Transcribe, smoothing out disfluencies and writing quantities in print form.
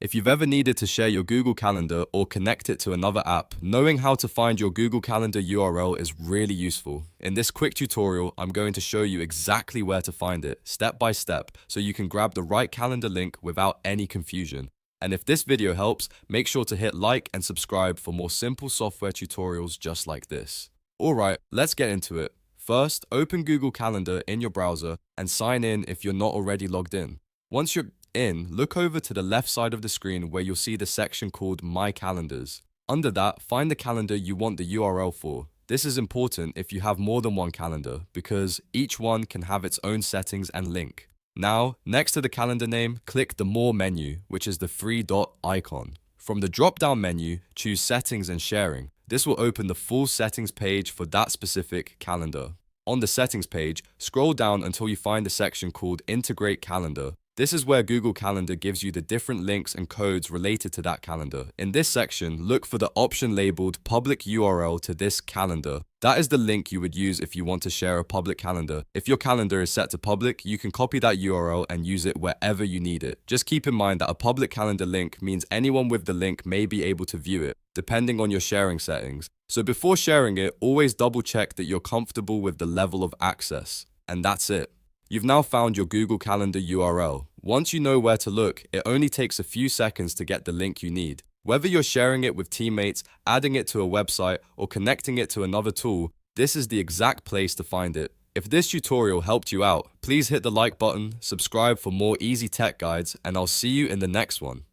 If you've ever needed to share your Google Calendar or connect it to another app, knowing how to find your Google Calendar URL is really useful. In this quick tutorial, I'm going to show you exactly where to find it, step by step, so you can grab the right calendar link without any confusion. And if this video helps, make sure to hit like and subscribe for more simple software tutorials just like this. Alright, let's get into it. First, open Google Calendar in your browser and sign in if you're not already logged in. Once you're in, look over to the left side of the screen where you'll see the section called My Calendars. Under that, find the calendar you want the URL for. This is important if you have more than one calendar because each one can have its own settings and link. Now, next to the calendar name, click the More menu, which is the three-dot icon. From the drop-down menu, choose Settings and Sharing. This will open the full settings page for that specific calendar. On the settings page, scroll down until you find the section called Integrate Calendar. This is where Google Calendar gives you the different links and codes related to that calendar. In this section, look for the option labeled Public URL to this calendar. That is the link you would use if you want to share a public calendar. If your calendar is set to public, you can copy that URL and use it wherever you need it. Just keep in mind that a public calendar link means anyone with the link may be able to view it, depending on your sharing settings. So before sharing it, always double check that you're comfortable with the level of access. And that's it. You've now found your Google Calendar URL. Once you know where to look, it only takes a few seconds to get the link you need. Whether you're sharing it with teammates, adding it to a website, or connecting it to another tool, this is the exact place to find it. If this tutorial helped you out, please hit the like button, subscribe for more easy tech guides, and I'll see you in the next one.